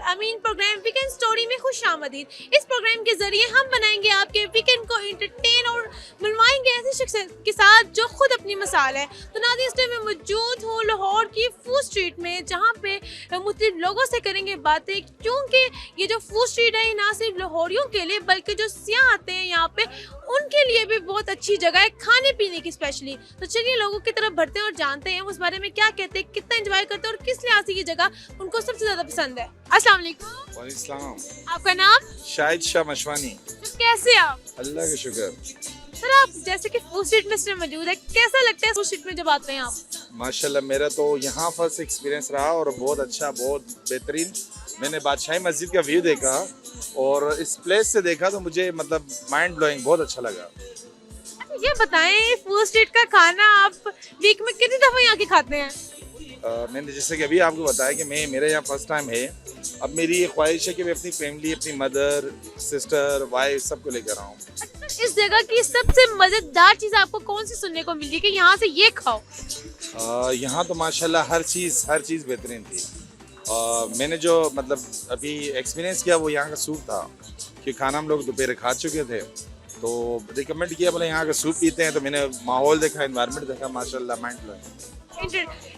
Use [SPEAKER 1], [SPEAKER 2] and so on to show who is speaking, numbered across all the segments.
[SPEAKER 1] अमीन programme weekend story में खुशामदीद। इस programme के जरिए हम बनाएंगे आपके वीकेंड को एंटरटेन और मिलवाएंगे ऐसे शख्स के साथ जो खुद अपनी मिसाल है। तो नाज़रीन, इस टाइम मैं मौजूद हूँ लाहौर की फूड स्ट्रीट में, जहाँ पे मुख्तलिफ लोगों से करेंगे बातें, क्योंकि ये जो फूड स्ट्रीट है ना सिर्फ लाहौरियों के लिए बल्कि जो सियाह आते हैं यहाँ पे उनके लिए भी बहुत अच्छी जगह है खाने पीने की स्पेशली। तो चलिए लोगों की तरफ बढ़ते हैं और जानते हैं उस बारे में क्या कहते हैं, कितना एंजॉय करते हैं और किस लिहाज से ये जगह उनको सबसे ज्यादा पसंद है। अस्सलाम वालेकुम।
[SPEAKER 2] वालेकुम।
[SPEAKER 1] आपका नाम?
[SPEAKER 2] शाहिद शाह मशवानी।
[SPEAKER 1] कैसे आप?
[SPEAKER 2] अल्लाह का शुक्र।
[SPEAKER 1] सर, आप जैसे कि फूड स्ट्रीट में मौजूद है, कैसा लगता है फूड स्ट्रीट में जब आते हैं आप?
[SPEAKER 2] माशाल्लाह, मेरा तो यहाँ फर्स्ट एक्सपीरियंस रहा और बहुत अच्छा, बहुत बेहतरीन। मैंने बादशाही मस्जिद का व्यू देखा और इस प्लेस से देखा तो मुझे मतलब माइंड ब्लोइंग बहुत अच्छा लगा।
[SPEAKER 1] ये बताएं, फूड स्ट्रीट का खाना आप वीक में कितनी दफा यहाँ के खाते हैं?
[SPEAKER 2] मैंने जैसे कि अभी आपको बताया कि मेरे यहाँ फर्स्ट टाइम है। अब मेरी ये ख्वाहिश है कि मैं अपनी फैमिली, अपनी मदर, सिस्टर, वाइफ सबको लेकर आऊँ।
[SPEAKER 1] इस जगह की सबसे मजेदार चीज आपको कौन सी सुनने को मिली कि यहाँ से ये खाओ?
[SPEAKER 2] यहाँ तो माशाल्लाह हर चीज़ बेहतरीन थी। मैंने जो मतलब अभी एक्सपीरियंस किया वो यहाँ का सूप था, कि खाना हम लोग दोपहर खा चुके थे तो रिकमेंड किया बोले यहाँ का सूप पीते हैं। तो मैंने माहौल देखा, एनवायरनमेंट देखा, माशाल्लाह माइंड ब्लोइंग।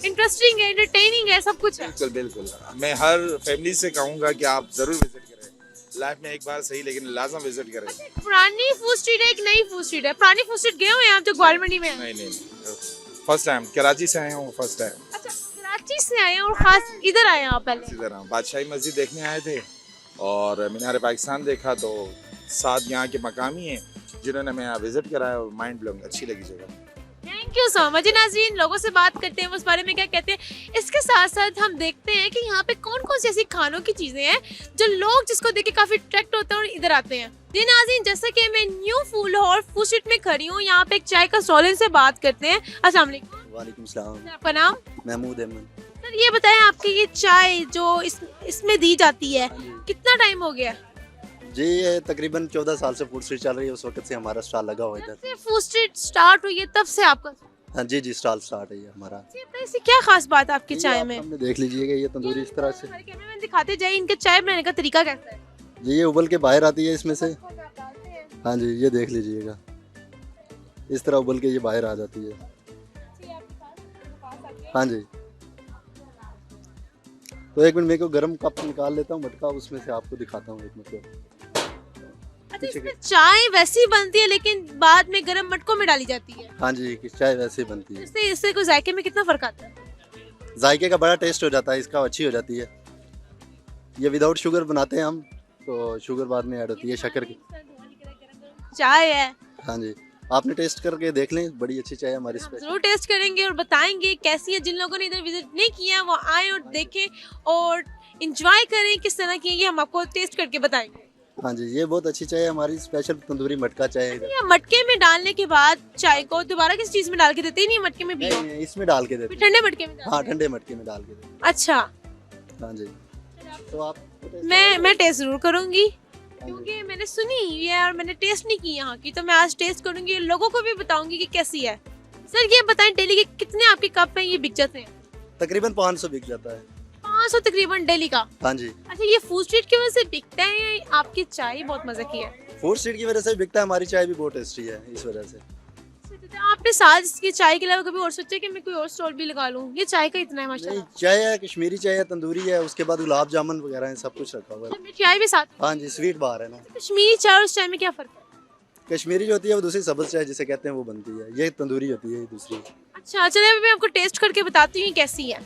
[SPEAKER 1] इंटरेस्टिंग है, एंटरटेनिंग है, सब कुछ है।
[SPEAKER 2] बिल्कुल बिल्कुल। मैं हर फैमिली से कहूँगा कि आप जरूर विजिट करें, लाइफ में एक बार सही लेकिन लाजम विजिट करें।
[SPEAKER 1] पुरानी फूड स्ट्रीट है, एक नई फूड स्ट्रीट है। पुरानी फूड स्ट्रीट गए हुए हैं आप जो ग्वालमंडी में है?
[SPEAKER 2] नहीं, फर्स्ट टाइम कराची से आए हूँ, फर्स्ट टाइम।
[SPEAKER 1] अच्छा, कराची से आए हैं और खास इधर आए हैं आप? पहले
[SPEAKER 2] इधर बादशाही मस्जिद देखने आए थे और मीनार पाकिस्तान देखा, तो साथ यहाँ के मकामी हैं जिन्होंने हमें यहाँ विजिट कराया और माइंड ब्लोइंग, अच्छी लगी जगह।
[SPEAKER 1] Thank you so much. नाज़रीन, लोगों से बात करते हैं उस बारे में क्या कहते हैं। इसके साथ साथ हम देखते हैं कि यहाँ पे कौन कौन सी ऐसी खानों की चीजें हैं जो लोग जिसको देख के काफी अट्रैक्ट होते हैं और इधर आते हैं। जी नाज़रीन, जैसे कि मैं new food Lahore food street में खड़ी हूँ, यहाँ पे एक चाय का स्टॉल से बात करते हैं। अस्सलाम वालेकुम।
[SPEAKER 3] वालेकुम सलाम।
[SPEAKER 1] आपका नाम?
[SPEAKER 3] महमूद अहमद।
[SPEAKER 1] सर, ये बताएं आपकी ये चाय जो इसमें दी जाती है कितना टाइम हो गया?
[SPEAKER 3] जी, ये तकरीबन 14 साल से फूड स्ट्रीट चल रही है। उस वक्त से हमारा स्टॉल लगा हुआ इधर।
[SPEAKER 1] फूड स्ट्रीट स्टार्ट हुई है तब से आपका?
[SPEAKER 3] हाँ जी, स्टॉल स्टार्ट है हमारा।
[SPEAKER 1] ऐसी क्या खास बात है आपकी चाय में?
[SPEAKER 3] हमने देख लीजिएगा, ये तंदूरी इस तरह से
[SPEAKER 1] दिखाते जाए, इनके चाय बनाने का तरीका कैसा है?
[SPEAKER 3] जी, ये उबल के बाहर आती है इसमें से। हाँ जी, ये देख लीजिएगा, इस तरह उबल के ये बाहर आ जाती है। हाँ जी, तो एक मिनट मेरे को गर्म कप निकाल लेता हूँ मटका, उसमें से आपको दिखाता हूँ एक मतलब।
[SPEAKER 1] अच्छा, इसमें चाय वैसी बनती है लेकिन बाद में गर्म मटकों में डाली जाती है?
[SPEAKER 3] हाँ जी, चाय वैसे बनती है।
[SPEAKER 1] इससे कोई जायके में कितना फर्क आता है?
[SPEAKER 3] जायके का बड़ा टेस्ट हो जाता है, इसका अच्छी हो जाती है। ये विदाउट शुगर बनाते हैं हम, तो शुगर बाद में ऐड होती है, शक्कर की
[SPEAKER 1] चाय है।
[SPEAKER 3] हाँ जी, आपने टेस्ट करके देख लें, बड़ी अच्छी चाय हमारी स्पेशल।
[SPEAKER 1] जरूर टेस्ट करेंगे और बताएंगे कैसी है। जिन लोगों ने इधर विजिट नहीं किया वो आए और देखें और इंजॉय करें किस तरह की है, ये हम आपको टेस्ट करके बताएंगे।
[SPEAKER 3] हाँ जी, ये बहुत अच्छी चाय है हमारी, स्पेशल तंदूरी मटका चाय है।
[SPEAKER 1] मटके में डालने के बाद चाय को दोबारा किस चीज में डाल के देते? नहीं, मटके में भी
[SPEAKER 3] नहीं, इसमें डाल के देते,
[SPEAKER 1] ठंडे मटके में?
[SPEAKER 3] हाँ, ठंडे मटके में डाल के देते।
[SPEAKER 1] अच्छा,
[SPEAKER 3] हाँ जी, तो आप
[SPEAKER 1] मैं टेस्ट जरूर करूंगी क्योंकि मैंने सुनी है और मैंने टेस्ट नहीं की यहाँ की, तो मैं आज टेस्ट करूंगी, लोगों को भी बताऊंगी कि कैसी है। सर, ये बताएं डेली के कितने आपके कप हैं ये बिक जाते हैं?
[SPEAKER 3] तकरीबन 500 बिक जाता है।
[SPEAKER 1] 500 तकरीबन डेली का?
[SPEAKER 3] हाँ जी।
[SPEAKER 1] अच्छा, ये फूड स्ट्रीट की वजह से बिकता है या आपकी चाय बहुत मजे की है?
[SPEAKER 3] फूड स्ट्रीट की वजह से बिकता है, हमारी चाय भी बहुत टेस्टी है इस वजह से।
[SPEAKER 1] आपने साथ इसकी चाय के अलावा कभी और सोचा कि मैं कोई और स्टॉल भी लगा लूं? ये चाय का इतना है माशाल्लाह।
[SPEAKER 3] नहीं, चाय है, कश्मीरी चाय है, तंदूरी है, उसके बाद गुलाब जामुन वगैरह है, सब कुछ रखा हुआ है।
[SPEAKER 1] चाय भी साथ?
[SPEAKER 3] हाँ जी, स्वीट बार है ना।
[SPEAKER 1] कश्मीरी चाय और चाय में क्या फर्क है?
[SPEAKER 3] कश्मीरी जो होती है वो दूसरी सब्ज चाय जिसे कहते हैं वो बनती है, ये तंदूरी होती है, ये दूसरी।
[SPEAKER 1] अच्छा, चलिए अभी मैं आपको टेस्ट करके बताती हूँ कैसी है।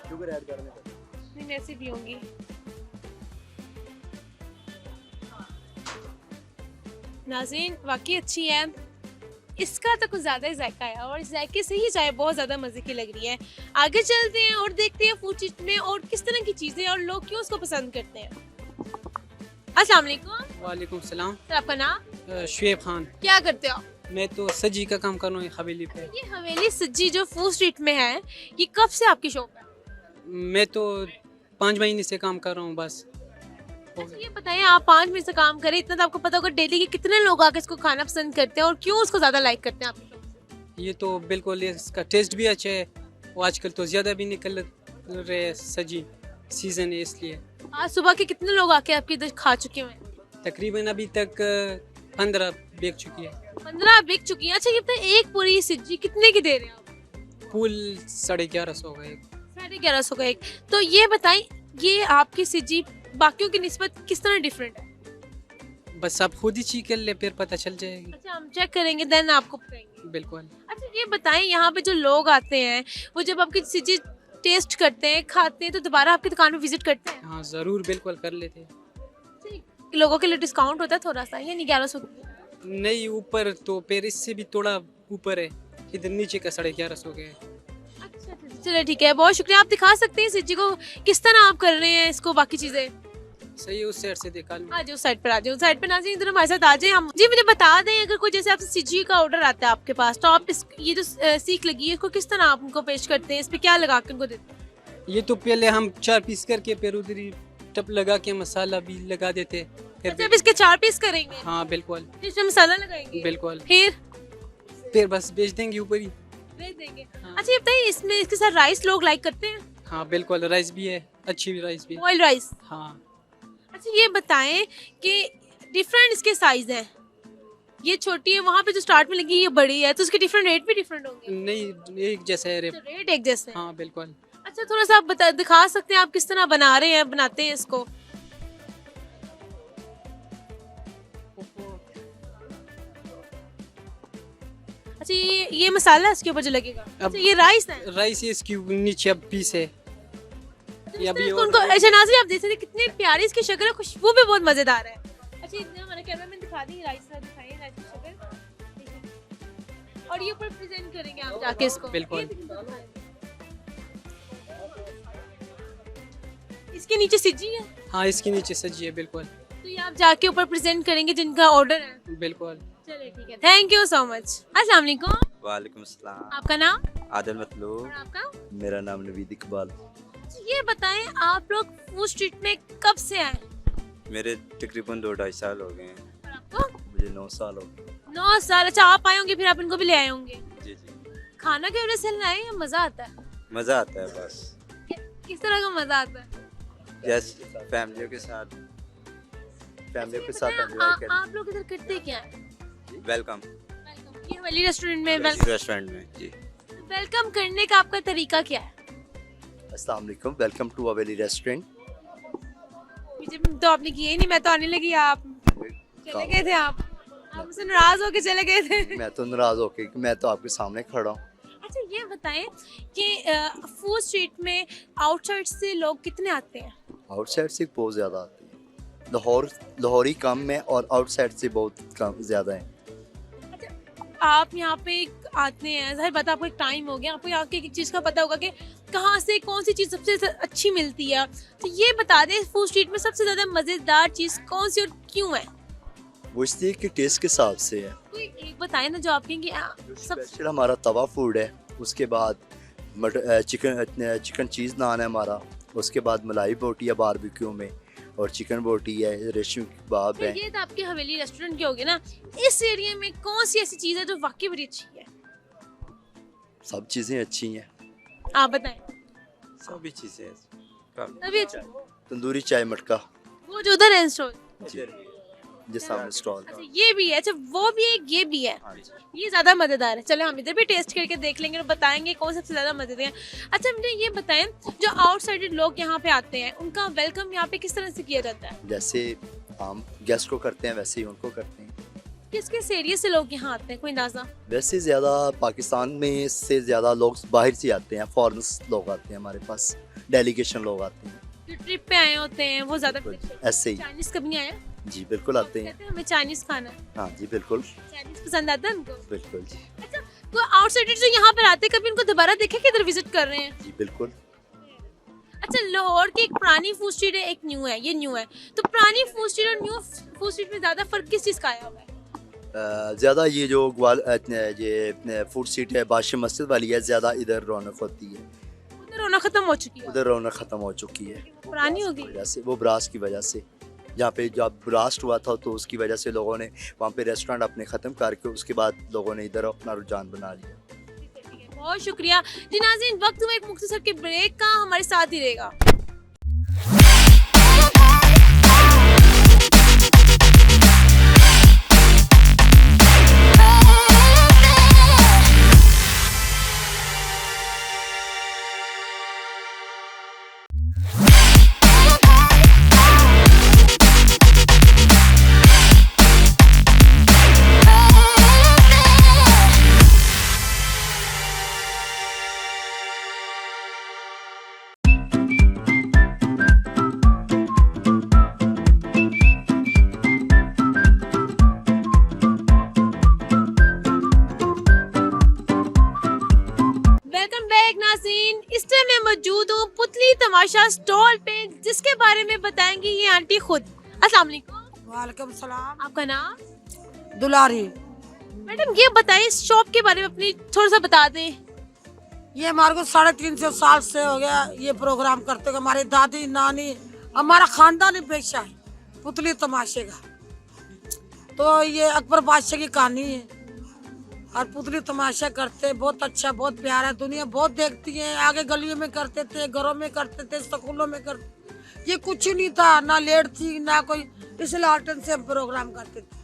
[SPEAKER 3] शुगर ऐड करने
[SPEAKER 1] नहीं, मैं ऐसे पीऊंगी। नाज़रीन, वाकई अच्छी है। इसका तो कुछ ज़्यादा ही जायका है और इस जायके से ही चाय बहुत ज़्यादा मज़े की लग रही है। आगे चलते हैं और देखते हैं फूड स्ट्रीट में और किस तरह की चीज़ें और लोग क्यों उसको पसंद करते हैं। अस्सलाम वालेकुम।
[SPEAKER 4] वालेकुम सलाम।
[SPEAKER 1] सर आपका नाम?
[SPEAKER 4] शुएब खान।
[SPEAKER 1] क्या करते हो आप?
[SPEAKER 4] मैं तो सजी का काम कर रहा हूँ हवेली पे।
[SPEAKER 1] ये हवेली सज्जी जो फूड स्ट्रीट में है, ये कब से आपकी शॉप है?
[SPEAKER 4] मैं तो 5 महीने से काम कर रहा हूँ बस।
[SPEAKER 1] अच्छा ये बताइए, आप 5 मिनट से काम करें, इतना तो आपको पता होगा डेली के कितने लोग आके इसको खाना पसंद करते हैं और क्यों उसको ज़्यादा लाइक करते हैं आपकी शॉप से?
[SPEAKER 4] ये तो बिल्कुल इसका टेस्ट भी अच्छा है और आजकल तो ज़्यादा भी निकल रहे हैं सजी, सीज़न है इसलिए।
[SPEAKER 1] आज सुबह के कितने लोग आके आपके इधर खा चुके हैं?
[SPEAKER 4] तकरीबन अभी तक 15 बिक चुकी है।
[SPEAKER 1] 15 बिक चुकी है। अच्छा ये बताइए, एक पूरी सज्जी कितने की दे रहे हैं आप?
[SPEAKER 4] फुल 1150 का एक।
[SPEAKER 1] 1150 का एक। तो ये बताइए, ये आपकी सज्जी बाकियों की निस्बत किस तरह डिफरेंट है?
[SPEAKER 4] बस आप खुद ही चीख कर ले फिर पता चल जाएगी।
[SPEAKER 1] अच्छा हम चेक करेंगे देन आपको बताएंगे।
[SPEAKER 4] बिल्कुल।
[SPEAKER 1] अच्छा ये बताएं, यहाँ पे जो लोग आते हैं वो जब आपकी सज्जी टेस्ट करते हैं, खाते हैं, तो दोबारा आपकी दुकान में विजिट करते हैं?
[SPEAKER 4] हाँ ज़रूर बिल्कुल कर लेते हैं।
[SPEAKER 1] अच्छा, लोगों के लिए डिस्काउंट होता है थोड़ा सा, यानी 1100?
[SPEAKER 4] नहीं ऊपर तो फिर इससे भी थोड़ा ऊपर है, इधर नीचे का 1150 का है।
[SPEAKER 1] अच्छा चलो ठीक है, बहुत शुक्रिया। आप दिखा सकते हैं सज्जी को किस तरह आप कर रहे हैं इसको, बाकी चीजें?
[SPEAKER 4] सही है, उस साइड से देखा लूँ।
[SPEAKER 1] आ जाओ साइड पर, आ जाओ साइड पर, ना जाइए इधर हमारे साथ आ जाए। हम जी मुझे बता दें, अगर कोई जैसे आपसे सज्जी का ऑर्डर आता है आपके पास, तो आप इस ये जो सीख लगी है इसको किस तरह आप उनको पेश करते हैं, इस पे क्या लगा के उनको देते हैं?
[SPEAKER 4] ये तो पहले हम 4 पीस करके फिर उधर ही टप लगा के मसाला भी लगा देते फिर
[SPEAKER 1] अच्छा अब इसके 4 पीस करेंगे,
[SPEAKER 4] हाँ बिल्कुल
[SPEAKER 1] फिर इसमें मसाला लगाएंगे,
[SPEAKER 4] बिल्कुल।
[SPEAKER 1] फिर
[SPEAKER 4] बस बेच देंगे ऊपर ही।
[SPEAKER 1] भेज देंगे।
[SPEAKER 4] हाँ।
[SPEAKER 1] अच्छा ये बताइए, इसमें इसके साथ राइस लोग लाइक करते हैं?
[SPEAKER 4] हाँ बिल्कुल, राइस भी है, अच्छी भी राइस भी है।
[SPEAKER 1] Boiled rice.
[SPEAKER 4] हाँ
[SPEAKER 1] अच्छा ये बताएं कि डिफरेंट इसके साइज हैं, ये छोटी है, वहाँ पे जो स्टार्ट में लगी ये बड़ी है, तो उसके डिफरेंट रेट भी डिफरेंट होंगे?
[SPEAKER 4] नहीं एक जैसा है
[SPEAKER 1] अच्छा, रेट एक जैसे हैं।
[SPEAKER 4] हाँ बिल्कुल।
[SPEAKER 1] अच्छा थोड़ा सा आप बता दिखा सकते हैं आप किस तरह बना रहे हैं, बनाते हैं इसको? अच्छा ये मसाला इसके ऊपर जो लगेगा, अच्छा ये राइस है?
[SPEAKER 4] राइस है, इसकी नीचे अब पीस है। ये अभी
[SPEAKER 1] उनको अच्छा नाज़रीन आप देख सकते हैं कितनी प्यारी इसकी शक्ल है, खुशबू भी बहुत मजेदार है। अच्छा इतना हमारे कैमरा में दिखा दी, राइस का दिखाइए, राइस की शक्ल, और ये ऊपर प्रेजेंट करेंगे आप जाके इसको।
[SPEAKER 4] बिल्कुल।
[SPEAKER 1] इसके नीचे सज्जी है?
[SPEAKER 4] हाँ इसके नीचे सजी है बिल्कुल।
[SPEAKER 1] तो ये आप जाके ऊपर प्रेजेंट करेंगे जिनका ऑर्डर है?
[SPEAKER 4] बिल्कुल।
[SPEAKER 1] चलिए ठीक है, थैंक यू सो मच। अस्सलाम वालेकुम।
[SPEAKER 5] वालेकुम अस्सलाम।
[SPEAKER 1] आपका नाम?
[SPEAKER 5] आदिल मतलूब।
[SPEAKER 1] और आपका?
[SPEAKER 5] मेरा नाम नवीद इकबाल।
[SPEAKER 1] ये बताएं, आप लोग फूड स्ट्रीट में कब से आए?
[SPEAKER 5] मेरे तकरीबन 2-2.5 साल हो गए हैं।
[SPEAKER 1] और आपको?
[SPEAKER 5] मुझे 9 साल हो गए।
[SPEAKER 1] 9 साल। अच्छा आप आए होंगे फिर आप इनको भी ले आए होंगे।
[SPEAKER 5] जी जी,
[SPEAKER 1] खाना की वजह से लाए या मजा आता है?
[SPEAKER 5] मज़ा आता है बस।
[SPEAKER 1] किस तरह का मजा आता है?
[SPEAKER 5] जैसे फैमिलियों के साथ
[SPEAKER 1] बताएं, आप लोग इधर करते क्या हैं?
[SPEAKER 5] वेलकम
[SPEAKER 1] ये हवेली रेस्टोरेंट में वेलकम
[SPEAKER 5] रेस्टोरेंट में जी।
[SPEAKER 1] वेलकम करने का आपका तरीका क्या है?
[SPEAKER 6] अस्सलाम वालेकुम, वेलकम टू हवेली रेस्टोरेंट।
[SPEAKER 1] मुझे तो आपने किया ही नहीं, मैं तो आने लगी, आप चले गए थे। आप मुझसे नाराज होके चले गए थे।
[SPEAKER 6] मैं तो नाराज होके, मैं तो आपके सामने खड़ा हूँ।
[SPEAKER 1] अच्छा ये बताएं कि फूड स्ट्रीट में आउटसाइड से लोग कितने आते हैं?
[SPEAKER 6] आउटसाइड से बहुत ज़्यादा आती है, लाहौरी कम है और आउटसाइड से बहुत कम ज़्यादा है।
[SPEAKER 1] आप यहाँ पे आते हैं, जाहिर बात है आपको एक टाइम हो गया, आपको यहाँ की एक चीज़ का पता होगा कि कहाँ से कौन सी चीज़ सबसे अच्छी मिलती है। तो ये बता दें, फूड स्ट्रीट में सबसे ज़्यादा मज़ेदार चीज़ कौन सी और क्यों है?
[SPEAKER 6] वो इसलिए कि टेस्ट के हिसाब से है।
[SPEAKER 1] कोई एक बताएं ना जो आप कहेंगे सब।
[SPEAKER 6] स्पेशल हमारा तवा फूड है, उसके बाद चिकन चीज़ नान है हमारा, उसके बाद मलाई बोटी है बारबेक्यू में, और चिकन बोटी है, रेशमी कबाब है।
[SPEAKER 1] ये तो आपकी हवेली रेस्टोरेंट की होगी ना। इस एरिया में कौन सी ऐसी चीज़ है जो वाकई बड़ी अच्छी है?
[SPEAKER 6] सब चीज़ें अच्छी हैं।
[SPEAKER 1] आप बताएं।
[SPEAKER 5] सभी चीज़ें
[SPEAKER 1] तभी अच्छी।
[SPEAKER 6] तंदूरी चाय मटका
[SPEAKER 1] वो जो उधर है स्टॉल,
[SPEAKER 6] जो सामने स्टॉल।
[SPEAKER 1] अच्छा ये भी है, अच्छा वो भी है, ये भी है, ये ज्यादा मजेदार है। चलो हम इधर भी टेस्ट करके देख लेंगे और बताएंगे कौन सबसे ज्यादा मजेदार है। अच्छा मुझे ये बताएं, जो आउटसाइडेड लोग यहाँ पे आते हैं उनका वेलकम यहाँ पे किस तरह से किया जाता है?
[SPEAKER 6] जैसे हम गेस्ट को करते हैं वैसे ही उनको करते हैं।
[SPEAKER 1] किस किस एरिया से लोग यहाँ आते हैं, कोई अंदाजा?
[SPEAKER 6] वैसे ज़्यादा पाकिस्तान में से ज़्यादा लोग बाहर से आते हैं, फॉरेनर्स लोग आते हैं हमारे पास, डेलीगेशन लोग आते हैं।
[SPEAKER 1] जो ट्रिप पे आए होते हैं वो ज्यादा
[SPEAKER 6] ऐसे ही
[SPEAKER 1] चाइनीज कभी नहीं आया?
[SPEAKER 6] जी बिल्कुल आते हैं।
[SPEAKER 1] कहते हैं हमें चाइनीज खाना है।
[SPEAKER 6] हाँ जी बिल्कुल
[SPEAKER 1] चाइनीज पसंद आता है उनको।
[SPEAKER 6] बिल्कुल जी।
[SPEAKER 1] अच्छा, तो आउटसाइडर जो यहाँ पर आते हैं कभी उनको दोबारा देखे कि इधर विजिट कर रहे हैं?
[SPEAKER 6] जी बिल्कुल।
[SPEAKER 1] अच्छा, लाहौर की एक पुरानी फूड स्ट्रीट है, एक न्यू है, ये न्यू है, तो पुरानी फूड स्ट्रीट और न्यू फूड स्ट्रीट में ज्यादा फर्क किस चीज का आया हुआ है?
[SPEAKER 6] ज़्यादा ये जो ये फूड स्ट्रीट है बादशाह मस्जिद वाली है, ज़्यादा इधर रौनक होती है।
[SPEAKER 1] उधर रौनक खत्म हो चुकी है,
[SPEAKER 6] उधर रौनक ख़त्म हो चुकी है
[SPEAKER 1] पुरानी हो गई।
[SPEAKER 6] वजह से, वो ब्रास की वजह से। जहाँ पे जब ब्लास्ट हुआ था तो उसकी वजह से लोगों ने वहाँ पे रेस्टोरेंट अपने ख़त्म करके उसके बाद लोगों ने इधर अपना रुझान बना लिया।
[SPEAKER 1] बहुत शुक्रिया जी नाज़रीन, वक्त हुआ एक मुख्तसर के ब्रेक का, हमारे साथ ही रहेगा। वेलकम बैक नाज़रीन, इस टाइम मैं मौजूद हूँ पुतली तमाशा स्टॉल पे, जिसके बारे में बताएंगी ये आंटी खुद। अस्सलाम वालेकुम।
[SPEAKER 7] वालेकुम सलाम।
[SPEAKER 1] आपका नाम?
[SPEAKER 7] दुलारी।
[SPEAKER 1] मैडम ये बताइए इस शॉप के बारे में अपनी थोड़ा सा बता दें।
[SPEAKER 7] ये हमारे को 350 साल से हो गया ये प्रोग्राम करते हुए। हमारी दादी नानी हमारा खानदानी पेशा है पुतली तमाशे का। तो ये अकबर बादशाह की कहानी है और पुतली तमाशा करते, बहुत अच्छा, बहुत प्यारा, दुनिया बहुत देखती है। आगे गलियों में करते थे, घरों में करते थे, स्कूलों में करते। ये कुछ ही नहीं था, ना लेट थी ना कोई, इस लालटेन से हम प्रोग्राम करते थे।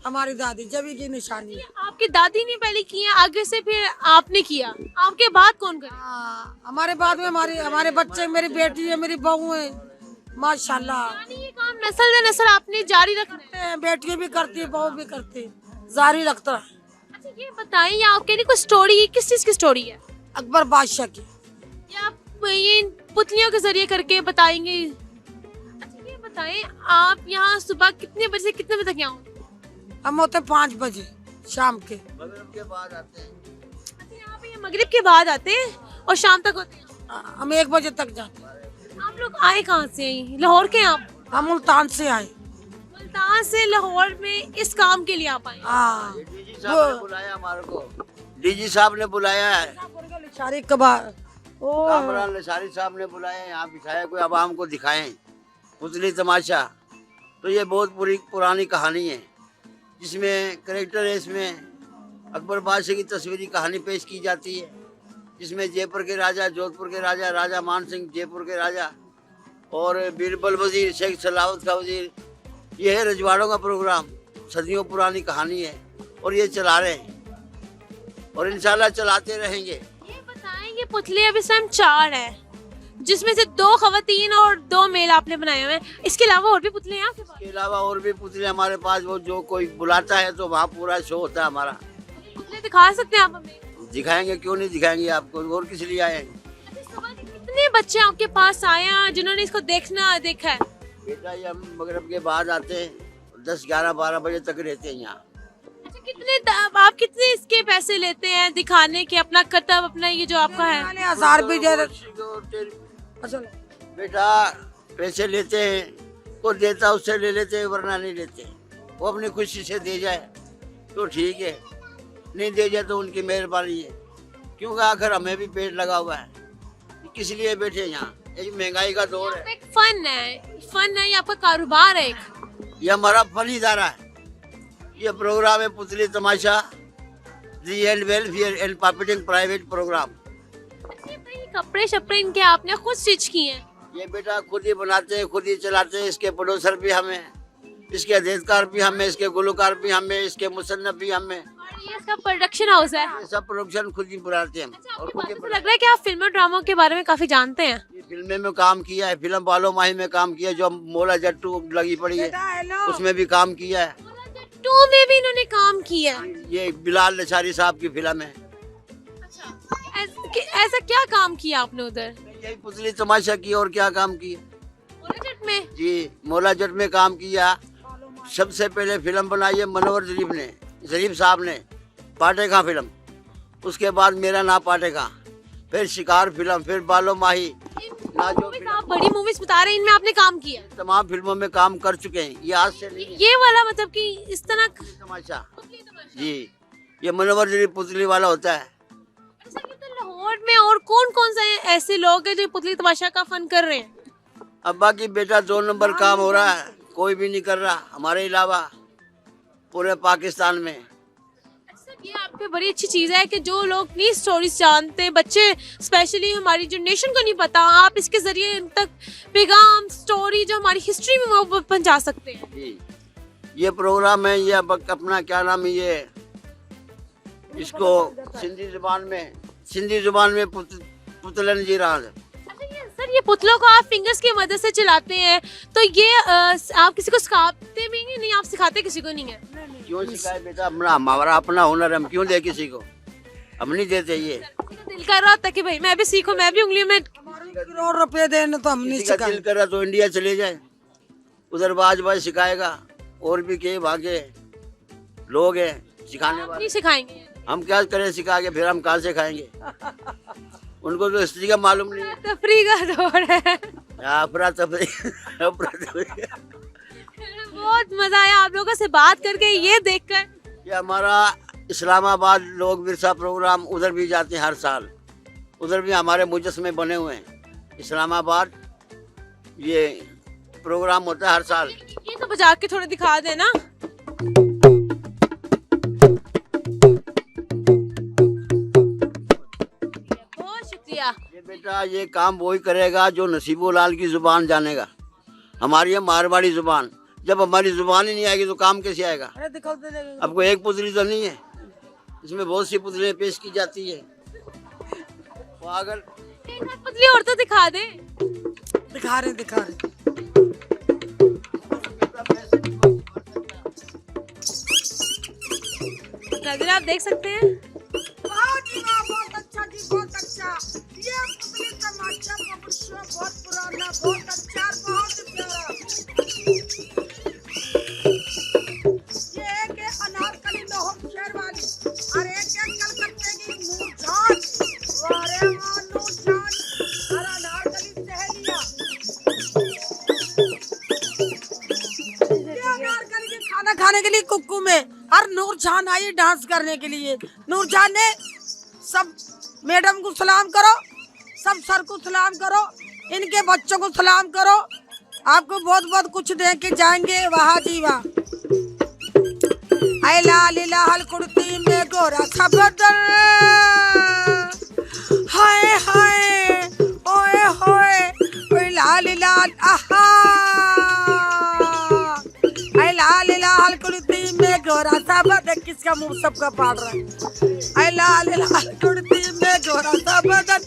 [SPEAKER 7] हमारी दादी जब की निशानी है।
[SPEAKER 1] आपकी दादी ने पहले किया, आगे से फिर आपने किया, आपके बाद कौन करे?
[SPEAKER 7] हाँ, हमारे बाद में हमारे बच्चे, मेरी बेटी है, मेरी बहू है, माशाल्लाह।
[SPEAKER 1] यानी ये काम नस्ल दर नस्ल आपने जारी रखना है।
[SPEAKER 7] बेटी भी करती है, बहू भी करती है, जारी रखता है।
[SPEAKER 1] अच्छा ये बताइए आपके लिए कोई स्टोरी, किस चीज की स्टोरी है?
[SPEAKER 7] अकबर बादशाह की।
[SPEAKER 1] ये आप ये पुतलियों के जरिए करके बताएंगे। अच्छा ये बताएं आप यहाँ सुबह कितने बजे से कितने बजे तक यहाँ हो?
[SPEAKER 7] हम होते 5 बजे शाम के।
[SPEAKER 6] मगरिब के बाद आते हैं।
[SPEAKER 1] अच्छा यहाँ पे ये मगरिब के बाद आते हैं और शाम तक होते हैं।
[SPEAKER 7] हम 1 बजे तक जाते हैं।
[SPEAKER 1] आप लोग आए कहाँ से हैं? लाहौर के हैं आप?
[SPEAKER 7] हम मुल्तान से आए।
[SPEAKER 1] मुल्तान से लाहौर में इस काम के लिए आप आए?
[SPEAKER 7] हाँ,
[SPEAKER 6] डीजी साहब ने बुलाया हमारे को, डीजी साहब ने बुलाया है,
[SPEAKER 7] सारी कबार
[SPEAKER 6] कामरान लशारी साहब ने बुलाया, यहाँ बिठाया, कोई आवाम को दिखाएं पुतली तमाशा। तो ये बहुत पुरानी कहानी है, जिसमें करेक्टर है, इसमें अकबर बादशाह की तस्वीरी कहानी पेश की जाती है, जिसमें जयपुर के राजा, जोधपुर के राजा, राजा मान सिंह जयपुर के राजा, और बीरबल वजीर, शेख सलावत का वजीर। ये है रजवाड़ों का प्रोग्राम, सदियों पुरानी कहानी है और ये चला रहे हैं और इंशाल्लाह चलाते रहेंगे।
[SPEAKER 1] ये बताएं ये पुतले अब इस टाइम 4 है, जिसमें से 2 खवातीन और 2 मेल आपने बनाए हुए हैं। इसके अलावा और भी पुतले हैं आपके पास?
[SPEAKER 6] इसके अलावा और भी पुतले हमारे पास, वो जो कोई बुलाता है तो वहाँ पूरा शो होता है हमारा।
[SPEAKER 1] पुतले दिखा सकते हैं आप हमें?
[SPEAKER 6] दिखाएंगे, क्यों नहीं दिखाएंगे आपको, और किस लिए आए हैं?
[SPEAKER 1] अच्छा, सुबह के कितने बच्चे आपके पास आए हैं जिन्होंने इसको देखा है?
[SPEAKER 6] बेटा ये हम मगरब के बाद आते हैं, 10, 11, 12 बजे तक रहते हैं यहाँ।
[SPEAKER 1] अच्छा आप कितने इसके पैसे लेते हैं दिखाने के, अपना करतब, अपना ये जो आपका है?
[SPEAKER 7] 1000 भी दे अच्छा,
[SPEAKER 6] बेटा पैसे लेते हैं, को देता उससे ले लेते हैं, वरना नहीं लेते। वो अपनी खुशी से दे जाए तो ठीक है, नहीं दे जाए तो उनकी मेहरबानी है, क्योंकि आखिर हमें भी पेट लगा हुआ है। किस लिए बैठे यहाँ, ये महंगाई का दौर है।
[SPEAKER 1] एक फन है, ये आपका कारोबार है एक।
[SPEAKER 6] ये हमारा फन इदारा है। ये प्रोग्राम है पुतली तमाशा, दी एंड वेलफेयर एंड पॉपिटिंग प्राइवेट प्रोग्राम।
[SPEAKER 1] ये कपड़े शपड़े इनके आपने खुद स्टिच किए हैं?
[SPEAKER 6] ये बेटा खुद ही बनाते हैं, खुद ही चलाते हैं। इसके प्रोड्यूसर भी हमें, इसके हिदायतकार भी हमें, इसके गुलकार भी हमें, इसके मुसन्नफ भी हमें।
[SPEAKER 1] और ये इसका प्रोडक्शन हाउस है?
[SPEAKER 6] ये सब प्रोडक्शन खुद ही बनाते हैं हम।
[SPEAKER 1] अच्छा,
[SPEAKER 6] और
[SPEAKER 1] आपकी
[SPEAKER 6] खुद ही
[SPEAKER 1] बातों से लग रहा है कि आप फिल्मों ड्रामों के बारे में काफी जानते हैं।
[SPEAKER 6] ये फिल्में में काम किया है, फिल्म बालो माही में काम किया, जो मोला जट्टू लगी पड़ी है उसमें भी काम किया है।
[SPEAKER 1] 2 में भी इन्होंने काम किया है।
[SPEAKER 6] ये बिलाल लशारी साहब की फिल्म है।
[SPEAKER 1] ऐसा क्या काम किया आपने उधर?
[SPEAKER 6] यही पुतली तमाशा की, और क्या काम किया
[SPEAKER 1] मोला जट में?
[SPEAKER 6] जी, मोला जट में काम किया, सबसे पहले फिल्म बनाई है मनोहर जरीफ साहब ने, पाटेका फिल्म। उसके बाद मेरा नाम पाटेका, फिर शिकार फिल्म, फिर बालो माही, नाजो
[SPEAKER 1] मूवीज
[SPEAKER 6] फिल्म।
[SPEAKER 1] आप बड़ी मूवीज बता रहे हैं, इनमें आपने काम किया?
[SPEAKER 6] तमाम फिल्मों में काम कर चुके हैं। ये आज से नहीं है।
[SPEAKER 1] ये वाला मतलब कि इस तरह
[SPEAKER 6] तमाशा जी, ये मनोहर जरीफ पुतली वाला होता है।
[SPEAKER 1] अच्छा, ये तो लाहौर में और कौन कौन से ऐसे लोग हैं जो पुतली तमाशा का फन कर रहे हैं?
[SPEAKER 6] अब बाकी बेटा 2 नंबर काम हो रहा है, कोई भी नहीं कर रहा हमारे अलावा पूरे पाकिस्तान में।
[SPEAKER 1] अच्छा, ये आप पे बड़ी अच्छी चीज़ है कि जो लोग नहीं स्टोरीज जानते, बच्चे स्पेशली हमारी जनरेशन को नहीं पता, आप इसके जरिए इन तक पैगाम स्टोरी जो हमारी हिस्ट्री में वो पहुंचा सकते हैं।
[SPEAKER 6] जी, ये प्रोग्राम है, ये अब अपना क्या नाम है, ये इसको सिंधी जुबान में पुतलन जी रहा है।
[SPEAKER 1] अच्छा, ये सर ये पुतलों को आप फिंगर्स की मदद से चलाते हैं, तो ये आप किसी को सिखाते भी हैं? नहीं, आप सिखाते किसी को नहीं है?
[SPEAKER 6] क्यों सिखाए बेटा, हमारा अपना हुनर, हम क्यों दे किसी को, हम नहीं देते। ये
[SPEAKER 1] दिल कर रहा था कि भाई मैं भी सीखूं, मैं भी उंगलियों में
[SPEAKER 7] करोड़ रुपए देने तो हम नहीं
[SPEAKER 6] किसी का दिल कर रहा तो इंडिया चले जाए, उधर बाज सिखाएगा। और भी के भागे लोग हैं सिखाने वाले,
[SPEAKER 1] नहीं सिखाएंगे।
[SPEAKER 6] हम क्या करें सिखा के, फिर हम कहाँ से खाएंगे। उनको तो हिस्ट्री का मालूम नहीं है।
[SPEAKER 1] तफरी का दौर है।
[SPEAKER 6] अफरा तफरी।
[SPEAKER 1] बहुत मजा आया आप लोगों से बात करके, ये देखकर।
[SPEAKER 6] ये हमारा इस्लामाबाद लोग विरसा प्रोग्राम उधर भी जाते हैं हर साल, उधर भी हमारे मुजस्मे बने हुए हैं। इस्लामाबाद ये प्रोग्राम होता है हर साल।
[SPEAKER 1] ये तो बजा के थोड़ा दिखा देना। बहुत शुक्रिया।
[SPEAKER 6] ये बेटा ये काम वही करेगा जो नसीबो लाल की जुबान जानेगा। हमारी है मारवाड़ी जुबान, जब हमारी जुबान ही नहीं आएगी तो काम कैसे आएगा। अब कोई एक पुतली तो नहीं है, इसमें बहुत सी पुतलियां पेश की जाती है। पागल,
[SPEAKER 1] एक हाथ पुतली और तो दिखा दे।
[SPEAKER 7] दिखा रहे
[SPEAKER 1] नाज़रीन आप देख सकते हैं।
[SPEAKER 7] बहुत अच्छा जी, बहुत अच्छा। ये पुतली तमाशा पब्लिक शो बहुत पुराना, बहुत अच्छा, बहुत प्यारा। ये एक है अनारकली लाहौर शहर वाली, और एक है कलकत्ते की नूरजान। वारे वाह नूरजान, और अनारकली सहेलियां। ये अनारकली के खाना खाने के लिए कुक्कू में, और नूरजान आई डांस करने के लिए। नूरजान ने सब मैडम को सलाम करो, सब सर को सलाम करो, इनके बच्चों को सलाम करो, आपको बहुत बहुत कुछ दे के जाएंगे। वाह जी वाह। ऐ लाल लाल कुर्ती में गोरा सा बदन, हाय हाय ओए होए, ओए लाल लाल आहा। ऐ लाल लाल कुर्ती में गोरा सा बदन, किसका मुंह सबका पाड़ रहा है। ऐ लाल लाल कुर्ती में गोरा सा बदन,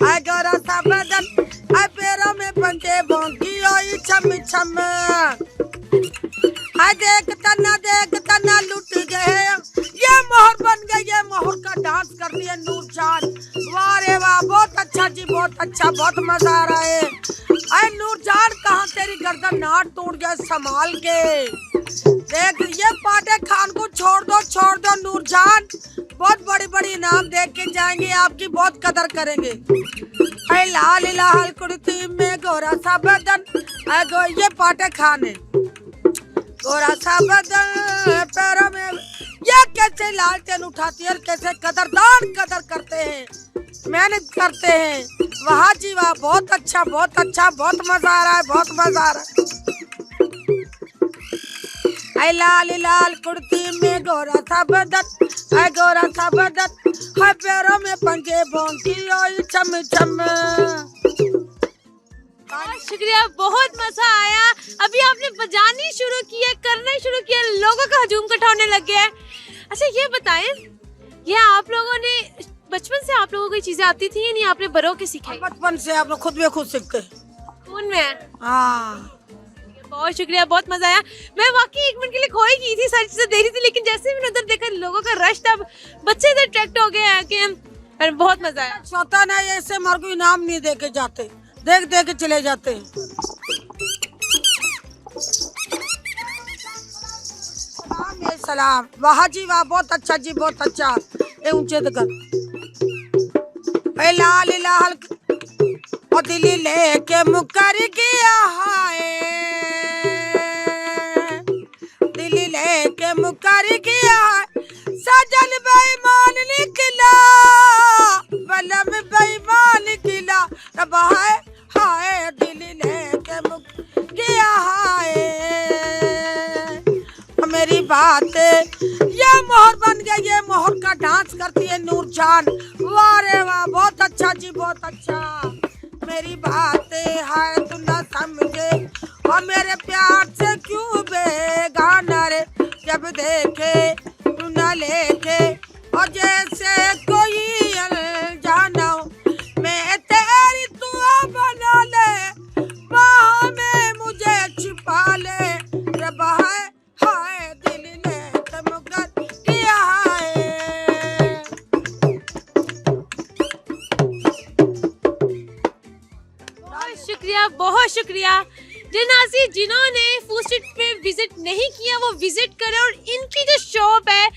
[SPEAKER 7] ऐ गोरा सा बदन, ऐ पैरों में पंजे भोंकी ओई छम छम। ऐ देख तना लुट गए, ये मोहर बन गई, ये मोहर का डांस कर रही नूरजान। वाह रे वाह, बहुत अच्छा जी, बहुत अच्छा, बहुत मजा आ रहा है। ऐ नूरजान कहाँ तेरी गर्दन नाट टूट गया, संभाल के देख। ये पाटे खान को छोड़ दो नूरजान, बहुत बड़ी बड़ी इनाम दे के जाएंगे, आपकी बहुत कदर करेंगे। ऐ लाल लाल कुर्ती में गोरा सा बदन, ये पाटे खान है, गोरा सा बदन, पैरों में ये कैसे लालटेन उठाती है और कैसे कदरदान कदर करते हैं, मेहनत करते हैं। वाह जी वाह, बहुत अच्छा, बहुत अच्छा, बहुत मजा आ रहा है, बहुत मजा आ रहा है। ऐ लाल लाल कुर्ती में गोरा सा बदन, ऐ गोरा सा बदन, है पैरों में पंजे भोंकी ओई छम छम।
[SPEAKER 1] शुक्रिया, बहुत मजा आया। अभी आपने बजानी शुरू किया, करना शुरू किया, लोगों का हजूम इकट्ठा होने लग गया है। अच्छा ये बताएं, ये आप लोगों ने बचपन से आप लोगों को ये चीजें आती थी या नहीं, आपने बड़ों के सिखाई?
[SPEAKER 7] बचपन से आप लोग खुद में खुद सीखते हैं।
[SPEAKER 1] कौन में?
[SPEAKER 7] हाँ,
[SPEAKER 1] बहुत शुक्रिया, बहुत मजा आया। मैं वाकई 1 मिनट के लिए खोई गई थी, सारी चीजें देख रही थी, लेकिन जैसे मैंने उधर देखा लोगों का रश था, बच्चे इधर अट्रैक्ट हो गए हैं कि बहुत मजा आया।
[SPEAKER 7] छोटा ना ऐसे हमारे को इनाम नहीं दे के जाते, देख के चले जाते हैं। सलाम। वाह जी वाह, बहुत अच्छा जी, बहुत अच्छा। ए ऊंचे तक ए लाल लाल ओ दिल लेके मुकर गया हाय, दिल लेके मुकर गया, सजन बेईमान निकला, बलम बेईमान निकला, अब हाय हाय दिल लेके मुकर गया हाय। मेरी बात ये मोहर बन गया, ये मोहर का डांस करती है नूरजान। वाह रे वाह, बहुत अच्छा जी, बहुत अच्छा। मेरी बात है तू ना समझे और मेरे प्यार से क्यों बेगाना रे, जब देखे तू ना लेके और जैसे कोई अनजाना हो, मैं तेरी तू बना ले, बाहों में मुझे छिपा ले, जब है हाय दिल ने तमगर किया है।
[SPEAKER 1] बहुत शुक्रिया जनाजी, जिन्होंने फूड स्ट्रीट पे विजिट नहीं किया वो विजिट करें। और इनकी जो शॉप है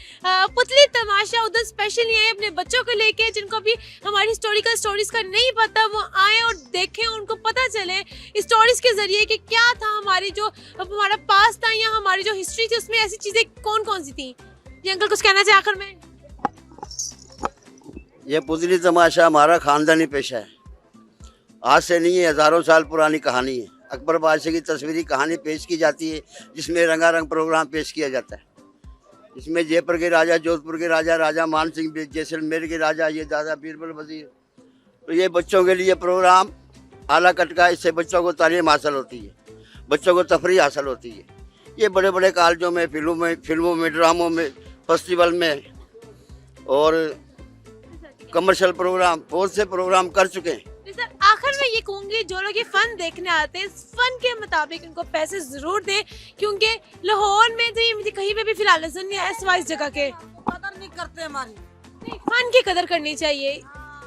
[SPEAKER 1] पुतली तमाशा, उधर स्पेशली आए अपने बच्चों को लेके, जिनको भी हमारी हिस्टोरिकल स्टोरीज का नहीं पता वो आए और देखें, उनको पता चले स्टोरीज के जरिए कि क्या था हमारी जो हमारा पास था या हमारी जो हिस्ट्री थी उसमें ऐसी चीजें कौन कौन सी थी। जी अंकल कुछ कहना चाहे आखिर में?
[SPEAKER 6] ये पुतली तमाशा हमारा खानदानी पेशा है, आज से नहीं है, हज़ारों साल पुरानी कहानी है। अकबर बादशाह की तस्वीरी कहानी पेश की जाती है, जिसमें रंगारंग प्रोग्राम पेश किया जाता है। इसमें जयपुर के राजा, जोधपुर के राजा, राजा मान सिंह, जैसलमेर के राजा, ये दादा बीरबल वजीर, तो ये बच्चों के लिए प्रोग्राम आला कटका, इससे बच्चों को तालीम हासिल होती है, बच्चों को तफरीह हासिल होती है। ये बड़े बड़े कॉलेजों में, फिल्मों में, ड्रामों में, फेस्टिवल में और कमर्शियल प्रोग्राम, बहुत से प्रोग्राम कर चुके हैं।
[SPEAKER 1] सर आखिर में ये कहूँगी, जो लोग ये फन देखने आते हैं, फन के मुताबिक इनको पैसे जरूर दें, क्योंकि लाहौर में तो ये मुझे कहीं पे भी फिलहाल नजर नहीं आया सिवाय इस जगह के।
[SPEAKER 7] कदर नहीं करते हमारी,
[SPEAKER 1] नहीं, फन की कदर करनी चाहिए।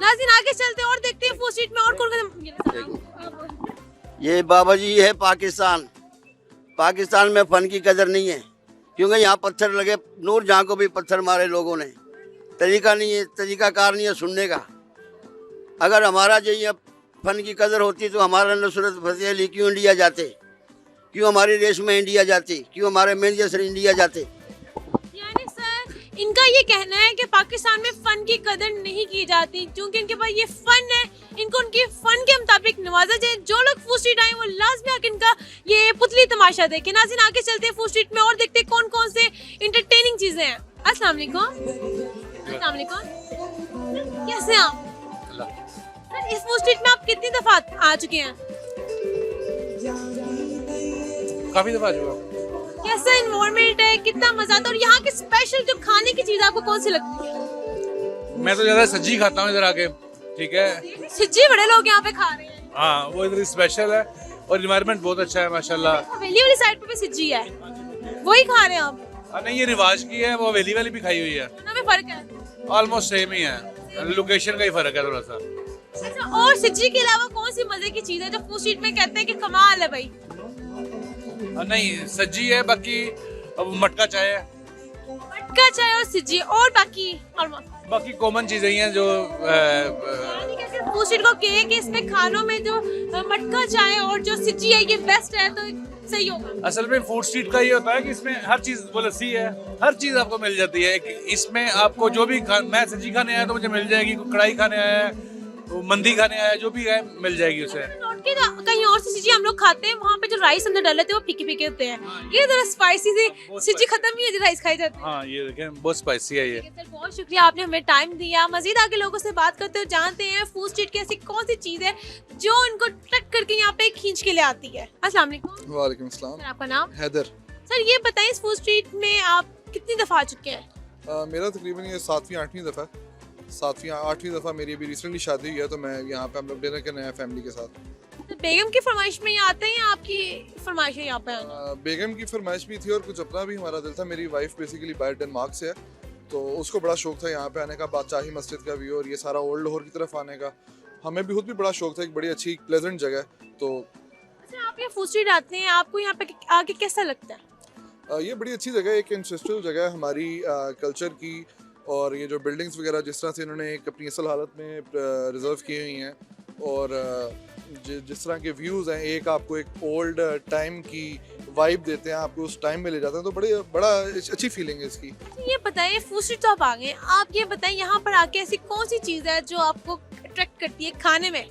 [SPEAKER 1] नाज़रीन आगे चलते हैं और देखते हैं फूड स्ट्रीट में और कौन।
[SPEAKER 6] ये बाबा जी है पाकिस्तान, पाकिस्तान में फन की कदर नहीं है, क्योंकि यहाँ पत्थर लगे, नूरजहां को भी पत्थर मारे लोगों ने, तरीका नहीं है, तरीकाकार नहीं है सुनने का। अगर हमारा जो ये फन की कदर होती तो हमारा नुसरत फतेह अली क्यों इंडिया जाते, क्यों हमारी रेशमा इंडिया जाती, क्यों हमारे मेहंदी असर इंडिया जाते।
[SPEAKER 1] यानी सर इनका ये कहना है कि पाकिस्तान में फन की कदर नहीं की जाती, क्योंकि इनके पास ये फन है, इनको उनके फन के मुताबिक नवाजा जाए। जो लोग फूड स्ट्रीट आए वो लाजमी आके इनका ये पुतली तमाशा देखें। नाज़रीन आगे चलते हैं फूड स्ट्रीट में और देखते हैं कौन कौन से इंटरटेनिंग चीजें हैं। अस्सलाम वालेकुम। अस्सलाम वालेकुम, कैसे हैं आप? सर इस फूड स्ट्रीट में आप कितनी दफा आ चुके हैं?
[SPEAKER 8] काफी दफा आ चुका।
[SPEAKER 1] कैसा एनवायरनमेंट है, कितना मजा आता है, और यहाँ के स्पेशल जो खाने की चीज आपको कौन सी लगती है?
[SPEAKER 8] मैं तो ज्यादा सज्जी खाता हूँ इधर आके, ठीक है।
[SPEAKER 1] सच्ची बड़े लोग यहाँ पे खा रहे हैं।
[SPEAKER 8] हाँ वो इधर स्पेशल है और इन्वायरमेंट बहुत अच्छा है माशाल्लाह।
[SPEAKER 1] हवेली वाली साइड पे भी सिज्जी है, वही खा रहे हैं आप?
[SPEAKER 8] हाँ नहीं, ये रिवाज की है, वो हवेली वाली भी खाई हुई है।
[SPEAKER 1] दोनों में फर्क है?
[SPEAKER 8] ऑलमोस्ट सेम ही है, लोकेशन का ही फर्क है थोड़ा सा।
[SPEAKER 1] अच्छा, और सिज्जी के अलावा कौन सी मजे की चीज है जो फूड स्ट्रीट में कहते हैं कि कमाल है भाई?
[SPEAKER 8] नहीं सज्जी है, बाकी अब मटका चाय है,
[SPEAKER 1] मटका चाय और सिज्जी, और
[SPEAKER 8] बाकी कॉमन चीजें ही हैं जो
[SPEAKER 1] फूड स्ट्रीट को कहे कि इसमें खानों में जो मटका चाय और जो सिज्जी है ये बेस्ट है, तो सही होगा।
[SPEAKER 8] असल में फूड स्ट्रीट का ये होता है कि इसमें हर चीज, वो लस्सी है, हर चीज आपको मिल जाती है। इसमें आपको जो भी मैं सब्जी खाने आया तो मुझे मिल जाएगी, कढ़ाई खाने आया है, मंदी खाने आया, जो भी है मिल जाएगी उसे।
[SPEAKER 1] कहीं और से सिज्जी हम लोग खाते हैं, वहाँ पे जो राइस अंदर डाले थे वो फीके फीके होते हैं, ये जरा स्पाइसी से सिज्जी खत्म ही है, राइस खाई जाती है।
[SPEAKER 8] हाँ ये देखें बहुत स्पाइसी है ये।
[SPEAKER 1] सर बहुत शुक्रिया, आपने हमें टाइम दिया। मजीद आगे लोगों से बात करते हो, जानते हैं फूड स्ट्रीट की ऐसी कौन सी चीज है जो इनको टक करके यहाँ पे खींच के ले आती है। अस्सलाम वालेकुम।
[SPEAKER 9] वालेकुम अस्सलाम।
[SPEAKER 1] सर आपका नाम?
[SPEAKER 9] हैदर।
[SPEAKER 1] सर ये बताएं इस फूड स्ट्रीट में आप कितनी दफा आ चुके हैं?
[SPEAKER 9] मेरा तकरीबन ये 7वीं 8वीं दफ़ा, 7वीं 8वीं दफ़ा मेरी अभी रिसेंटली शादी हुई है, तो मैं यहाँ पे हम लोग डिनर करने आए फैमिली के साथ।
[SPEAKER 1] तो बेगम की फरमाइश में यहाँ आते हैं या आपकी फरमाइश है यहाँ पे आना?
[SPEAKER 9] बेगम की फरमाइश भी थी और कुछ अपना भी हमारा दिल था। मेरी वाइफ बेसिकली बाहर डेनमार्क से है, तो उसको बड़ा शौक था यहाँ पे आने का, बादशाही मस्जिद का व्यू और ये सारा ओल्ड लाहौर की तरफ आने का। हमें भी खुद भी बड़ा शौक था, एक बड़ी अच्छी प्लेजेंट जगह। तो
[SPEAKER 1] अच्छा, आप ये फूड स्ट्रीट आते हैं, आपको यहाँ पे आके कैसा लगता है?
[SPEAKER 9] ये बड़ी अच्छी जगह है, एक इंसेस्ट्रल जगह है हमारी कल्चर की, और ये जो बिल्डिंग्स वगैरह जिस तरह से इन्होंने एक अपनी असल हालत में रिजर्व की हुई हैं, और जिस तरह के व्यूज़ हैं, एक आपको एक ओल्ड टाइम की वाइब देते हैं, आपको उस टाइम में ले जाते हैं, तो बड़ा अच्छी फीलिंग है इसकी।
[SPEAKER 1] ये बताइए, फूड स्ट्रीट तो आप आ गए, आप ये बताएं यहाँ पर आके ऐसी कौन सी चीज़ है जो आपको अट्रैक्ट करती है खाने में?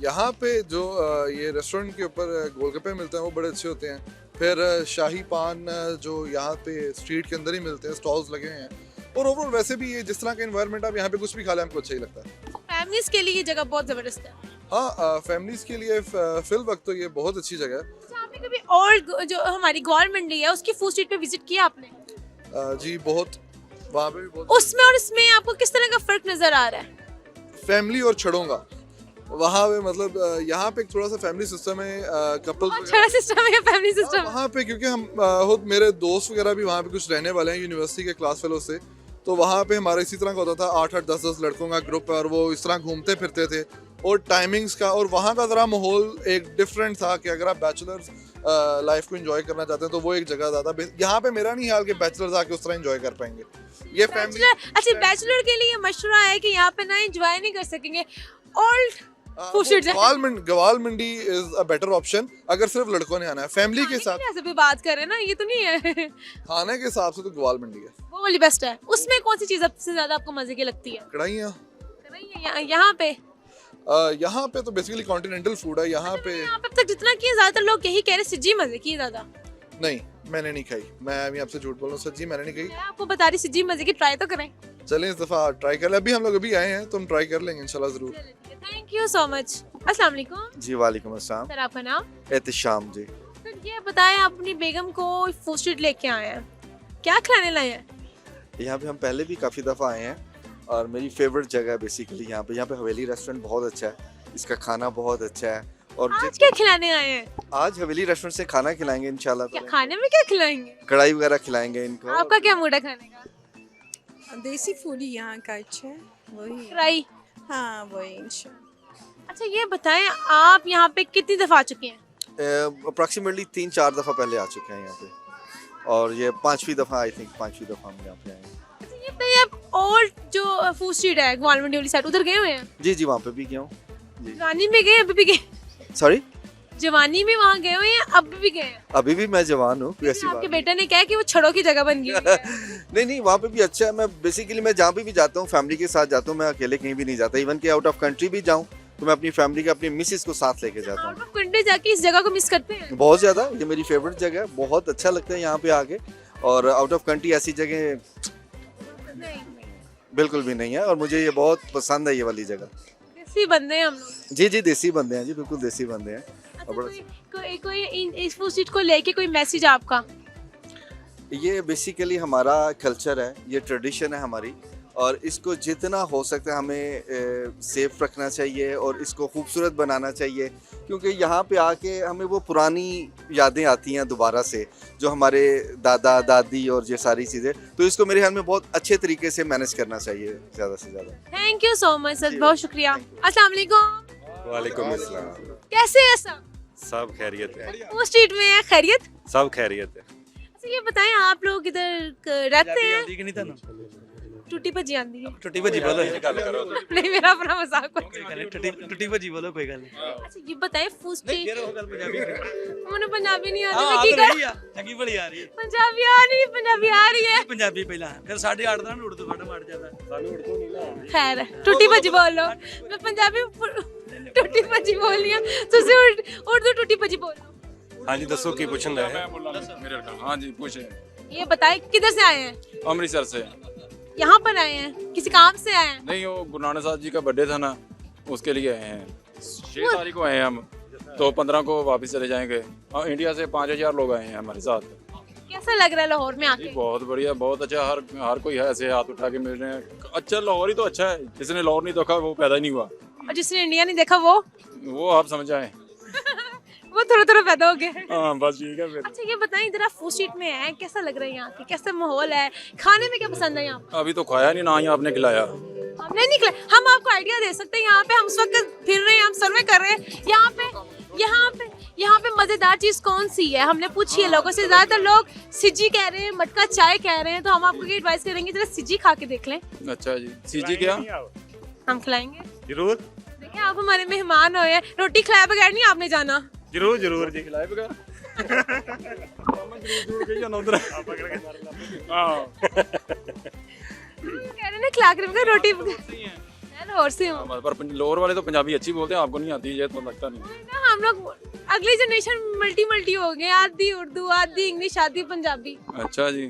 [SPEAKER 9] यहाँ पे जो ये रेस्टोरेंट के ऊपर गोलगप्पे मिलते हैं वो बड़े अच्छे होते हैं। फिर शाही पान जो यहाँ पे स्ट्रीट के अंदर ही मिलते हैं, स्टॉल्स लगे हुए हैं, और ओवरऑल वैसे भी ये जिस तरह का एनवायरनमेंट आप यहाँ पे कुछ भी खा लें आपको अच्छा ही लगता है।
[SPEAKER 1] फैमिलीज के लिए ये जगह बहुत ज़बरदस्त है।
[SPEAKER 9] हाँ, फैमिलीज के लिए फिल वक्त तो ये बहुत अच्छी जगह है।
[SPEAKER 1] अच्छा, आपने कभी और जो हमारी गौर मंडी है उसकी फूड स्ट्रीट पे विजिट किया आपने?
[SPEAKER 9] जी बहुत, वहाँ पे भी बहुत।
[SPEAKER 1] उसमें और इसमें आपको किस तरह का फर्क नजर आ रहा है?
[SPEAKER 9] फैमिली और छड़ों का, वहाँ पे मतलब यहाँ पे एक थोड़ा सा फैमिली सिस्टम है, कपल
[SPEAKER 1] अच्छा सिस्टम है, फैमिली सिस्टम।
[SPEAKER 9] वहाँ पे क्योंकि हम खुद मेरे दोस्त वगैरह भी वहाँ पे कुछ रहने वाले हैं यूनिवर्सिटी के क्लास फेलो से, तो वहाँ पे हमारा इसी तरह का होता था, 8-8 10-10 लड़कों का ग्रुप है, और वो इस तरह घूमते फिरते थे, और टाइमिंग्स का और वहाँ का ज़रा माहौल एक डिफरेंट था कि अगर आप बैचलर्स लाइफ को एंजॉय करना चाहते हैं तो वो एक जगह ज़्यादा। यहाँ पे मेरा नहीं ख्याल कि बैचलर्स आके उस तरह एंजॉय कर पाएंगे। ये फैमिली,
[SPEAKER 1] अच्छा, बैचलर के लिए मशवरा है कि यहाँ पे ना एंजॉय नहीं कर सकेंगे, old food street
[SPEAKER 9] Gawal Mandi is a better option अगर सिर्फ लड़कों ने आना है फैमिली के साथ।
[SPEAKER 1] ऐसे भी बात कर रहे हैं ना, ये तो नहीं है।
[SPEAKER 9] खाने के हिसाब से तो गवाल मंडी है,
[SPEAKER 1] वो वाली बेस्ट है। उसमें कौन सी चीज सबसे ज्यादा आपको मजे की लगती है?
[SPEAKER 9] कढ़ाइयाँ।
[SPEAKER 1] यहाँ पे
[SPEAKER 9] यहाँ पे तो बेसिकली कॉन्टिनेंटल फूड है यहाँ पे।
[SPEAKER 1] यहाँ पे अब तक जितना किया, ज्यादातर लोग यही कह रहे हैं सज्जी मजे की ज्यादा।
[SPEAKER 9] नहीं, मैंने नहीं खाई, मैं अभी आपसे झूठ बोल रहा हूँ, सच्ची मैंने नहीं खाई।
[SPEAKER 1] मैं आपको बता रही सज्जी मजे की, ट्राई तो करें।
[SPEAKER 9] चलें इस दफा ट्राई कर ले, अभी हम लोग अभी आए हैं तो हम ट्राई कर लेंगे इंशाल्लाह जरूर।
[SPEAKER 1] Thank you so much. अस्सलाम वालेकुम।
[SPEAKER 10] जी वालेकुम अस्सलाम।
[SPEAKER 1] सर आपका नाम?
[SPEAKER 10] एहतिशाम जी।
[SPEAKER 1] सर ये बताएं, आप अपनी बेगम को फूड स्ट्रीट लेके आए हैं, क्या खिलाने लाए हैं?
[SPEAKER 10] यहाँ पे हम पहले भी काफ़ी दफ़ा आए हैं और मेरी फेवरेट जगह है बेसिकली यहाँ पे हवेली रेस्टोरेंट बहुत अच्छा है, इसका खाना बहुत अच्छा है। और
[SPEAKER 1] आज क्या खिलाने आए हैं?
[SPEAKER 10] आज हवेली रेस्टोरेंट से खाना खिलाएंगे इंशाल्लाह।
[SPEAKER 1] क्या खाने में क्या खिलाएंगे?
[SPEAKER 10] कढ़ाई वगैरह खिलाएंगे इनको।
[SPEAKER 1] आपका क्या मूड है खाने का?
[SPEAKER 11] देसी फूड ही यहाँ का अच्छा है, वही
[SPEAKER 1] फ्राई।
[SPEAKER 11] हाँ वही इंशाल्लाह।
[SPEAKER 1] अच्छा ये बताएं, आप यहाँ पे कितनी दफा आ चुके हैं?
[SPEAKER 10] अप्रॉक्सीमेटली 3-4 दफ़ा पहले आ चुके हैं यहाँ पे, और ये 5वीं दफ़ा, आई थिंक 5वीं दफ़ा हम यहाँ पे आए हैं।
[SPEAKER 1] अच्छा ये बताइए, आप और जो फूड स्ट्रीट है ग्वाल मंडी वाली साइड, उधर गए हुए हैं?
[SPEAKER 10] जी वहाँ पे भी गया हूँ।
[SPEAKER 1] जवानी में गए, अभी भी गए?
[SPEAKER 10] सॉरी,
[SPEAKER 1] जवानी में वहाँ गए हुए हैं, अभी भी गए हैं?
[SPEAKER 10] अभी भी मैं जवान हूँ, कोई ऐसी बात
[SPEAKER 1] आपके बेटे ने कहा कि वो छड़ों की जगह बन गई है।
[SPEAKER 10] नहीं, वहाँ पे भी अच्छा है। मैं बेसिकली मैं जहाँ पे भी जाता हूँ फैमिली के साथ जाता हूँ, मैं अकेले कहीं भी नहीं जाता। इवन कि आउट ऑफ कंट्री भी जाऊँ तो मैं अपनी फैमिली के, अपनी मिसेस को साथ लेके जाता हूँ।
[SPEAKER 1] आप कंट्री जाके इस जगह को मिस करते हैं?
[SPEAKER 10] बहुत ज़्यादा, ये मेरी फेवरेट जगह है, बहुत अच्छा लगता है यहाँ पे आके। और आउट ऑफ कंट्री ऐसी जगह बिल्कुल भी नहीं है, और मुझे ये बहुत पसंद है ये वाली जगह।
[SPEAKER 1] देसी बंदे हैं हम लोग।
[SPEAKER 10] जी देसी बंदे हैं जी, बिल्कुल देसी बंदे हैं।
[SPEAKER 1] अच्छा, कोई इस फूड स्ट्रीट को लेके कोई मैसेज आपका?
[SPEAKER 10] ये बेसिकली हमारा कल्चर है, ये ट्रेडिशन है हमारी, और इसको जितना हो सकता है हमें सेफ रखना चाहिए और इसको खूबसूरत बनाना चाहिए, क्योंकि यहाँ पे आके हमें वो पुरानी यादें आती हैं दोबारा से, जो हमारे दादा दादी और ये सारी चीज़ें। तो इसको मेरे ख्याल में बहुत अच्छे तरीके से मैनेज करना चाहिए ज़्यादा से ज़्यादा।
[SPEAKER 1] Thank you so much sir, बहुत शुक्रिया। अस्सलाम वालेकुम।
[SPEAKER 12] वालेकुम अस्सलाम।
[SPEAKER 1] कैसे है सब?
[SPEAKER 12] सब खैरियत है।
[SPEAKER 1] फूड स्ट्रीट में है खैरियत?
[SPEAKER 12] सब खैरियत है।
[SPEAKER 1] अच्छा ये बताएं, आप लोग इधर रहते हैं? टूटी भजी आंदी है?
[SPEAKER 12] टूटी भजी बोलो।
[SPEAKER 1] नहीं, मेरा अपना मजाक
[SPEAKER 12] टूटी भजी बोलो, कोई गल नहीं।
[SPEAKER 1] अच्छा ये बताएं, फूड स्ट्रीट मुझे पंजाबी नहीं आती,
[SPEAKER 12] हां
[SPEAKER 1] मैं की कर
[SPEAKER 12] चंगी भली आ रही है।
[SPEAKER 1] पंजाबी आ रही है, पंजाबी आ रही है।
[SPEAKER 12] पंजाबी पहला फिर 8:30 ਦਾ ਉਰਦੂ ਫਟ ਮੜ ਜਾਂਦਾ ਸਾਨੂੰ ਉਰਦੂ ਨਹੀਂ ਨਾ।
[SPEAKER 1] खैर टूटी भजी बोलो, मैं पंजाबी टूटी भजी बोल रही हूं, तुसी उर्दू टूटी भजी बोलो।
[SPEAKER 12] हां जी दसो की पूछन है मेरे का। हां जी पूछे।
[SPEAKER 1] ये बताएं, किधर से आए हैं?
[SPEAKER 12] अमृतसर से।
[SPEAKER 1] यहाँ पर आए हैं, किसी काम से आए हैं?
[SPEAKER 12] नहीं, वो गुरु नानक साहब जी का बर्थडे था ना, उसके लिए आए हैं। 6 तारीख को आए हैं हम, तो 15 को वापस चले जाएंगे। इंडिया से 5000 लोग आए हैं हमारे साथ।
[SPEAKER 1] कैसा लग रहा है लाहौर में आके?
[SPEAKER 12] बहुत बढ़िया, बहुत अच्छा। हर कोई है ऐसे हाथ उठा के मिल रहे हैं। अच्छा, लाहौर ही तो अच्छा है। जिसने लाहौर नहीं देखा वो पैदा ही नहीं हुआ,
[SPEAKER 1] और जिसने इंडिया नहीं देखा वो
[SPEAKER 12] आप समझ आए।
[SPEAKER 1] वो थोड़ा पैदा हो गया।
[SPEAKER 12] हाँ बस ठीक है फिर।
[SPEAKER 1] अच्छा ये बताएं, इधर आप फूड स्ट्रीट में हैं, कैसा लग रहा है यहाँ पे? कैसा माहौल है? खाने में क्या पसंद है यहाँ पे?
[SPEAKER 12] अभी तो खाया नहीं ना, ही आपने खिलाया।
[SPEAKER 1] हमने नहीं खिलाया, हम आपको आइडिया दे सकते हैं। यहाँ पे हम उस वक्त फिर रहे हैं, हम सर्वे कर रहे हैं। यहाँ पे मजेदार चीज कौन सी है, हमने पूछी है लोगों से। ज्यादातर लोग सिजी कह रहे हैं, मटका चाय कह रहे हैं, तो हम आपको ये एडवाइस करेंगे जरा सिजी खा के देख लें।
[SPEAKER 12] अच्छा जी, सीजी क्या?
[SPEAKER 1] हम खिलाएंगे
[SPEAKER 13] जरूर
[SPEAKER 1] देखिए, आप हमारे मेहमान हुए हैं, रोटी खिलाए बगैर नहीं आपने जाना।
[SPEAKER 13] जरूर जरूर जी
[SPEAKER 12] खिलाए बगैर
[SPEAKER 1] कह रहे ना खिला के बगैर रोटी बगैर। मैं लाहौर से हूँ,
[SPEAKER 12] पर लाहौर वाले तो पंजाबी अच्छी बोलते हैं, आपको नहीं आती है तो लगता नहीं।
[SPEAKER 1] ना हम लोग अगली जनरेशन मल्टी हो गए, आधी उर्दू आधी इंग्लिश आधी पंजाबी।
[SPEAKER 12] अच्छा जी,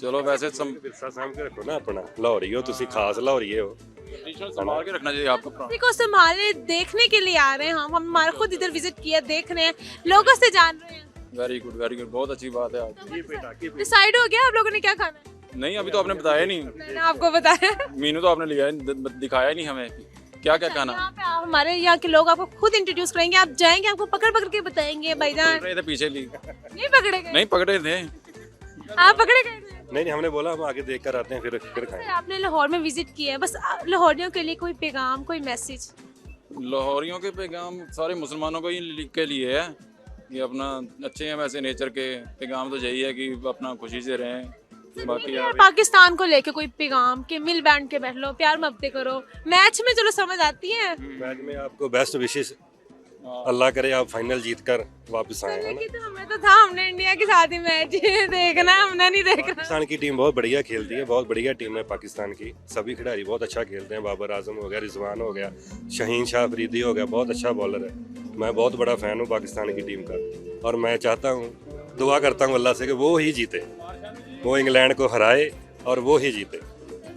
[SPEAKER 12] चलो वैसे
[SPEAKER 13] विरसा साहब के रखो ना अपना, लाहौरी हो तुसी, खास लाहौरी हो,
[SPEAKER 12] संभाल के रखना चाहिए आपको।
[SPEAKER 1] किसी को संभाले देखने के लिए आ रहे हैं हम हमारा खुद इधर विजिट किया, देख रहे हैं, लोगों से जान रहे हैं।
[SPEAKER 12] वेरी गुड, बहुत अच्छी बात है। आप
[SPEAKER 1] डिसाइड हो गया आप लोगों ने क्या खाना है?
[SPEAKER 12] नहीं, अभी तो आपने बताया नहीं।
[SPEAKER 1] मैंने आपको बताया,
[SPEAKER 12] मीनू तो आपने लिया है, दिखाया नहीं हमें क्या क्या खाना।
[SPEAKER 1] यहाँ पे आप हमारे यहाँ के लोग आपको खुद इंट्रोड्यूस करेंगे, आप जाएंगे आपको पकड़ के बताएंगे भाईजान।
[SPEAKER 12] रहे थे पीछे ली,
[SPEAKER 1] नहीं पकड़े गए?
[SPEAKER 12] नहीं पकड़े थे।
[SPEAKER 1] आप पकड़े गए थे?
[SPEAKER 13] नहीं हमने बोला हम आगे देख कर आते हैं फिर खाएंगे।
[SPEAKER 1] आपने लाहौर में विजिट किया है, बस लाहौरियों के लिए कोई पैगाम कोई मैसेज?
[SPEAKER 12] लाहौरियों के पैगाम सारे मुसलमानों को ही लिख के लिए है कि अपना अच्छे हैं वैसे नेचर के। पैगाम तो यही है कि अपना खुशी से रहें। बाकी
[SPEAKER 1] पाकिस्तान को लेके कोई पैगाम के मिल बैठ के बैठ लो, प्यार मोहब्बतें करो, मैच में चलो समझ आती है।
[SPEAKER 13] मैच में आपको बेस्ट विशेष, अल्लाह करे आप फाइनल जीत कर वापस आए, है ना।
[SPEAKER 1] तो हमें तो था, हमने इंडिया के साथ ही मैच देखना, हमने नहीं देखना।
[SPEAKER 13] पाकिस्तान की टीम बहुत बढ़िया खेलती है, बहुत बढ़िया टीम है पाकिस्तान की, सभी खिलाड़ी बहुत अच्छा खेलते हैं। बाबर आजम हो गया, रिजवान हो गया, शहीन शाह अफरीदी हो गया, बहुत अच्छा बॉलर है। मैं बहुत बड़ा फ़ैन हूँ पाकिस्तान की टीम का, और मैं चाहता हूँ, दुआ करता हूँ अल्लाह से कि वो ही जीते, वो इंग्लैंड को हराए और वो ही जीते।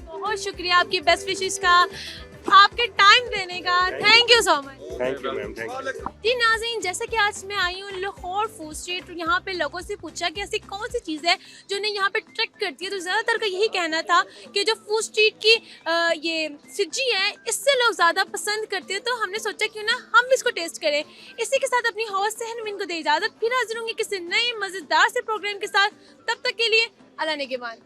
[SPEAKER 1] बहुत शुक्रिया आपकी बेस्ट विशेस का, आपके टाइम देने का, thank you so much.
[SPEAKER 13] Thank you ma'am, thank you.
[SPEAKER 1] जी नाज़रीन, जैसे कि आज मैं आई हूँ लाहौर फूड स्ट्रीट, यहाँ पे लोगों से पूछा कि ऐसी कौन सी चीज़ है जो उन्हें यहाँ पे ट्रैक करती है, तो ज़्यादातर का यही कहना था कि जो फूड स्ट्रीट की ये सिज्जी है, इससे लोग ज़्यादा पसंद करते हैं। तो हमने सोचा क्यों ना हम भी इसको टेस्ट करें। इसी के साथ अपनी हौस सहनवीन को दे इजाज़त, फिर हाजिर होंगे किसी नए मज़ेदार से प्रोग्राम के साथ। तब तक के लिए अल्लाह ने के मान।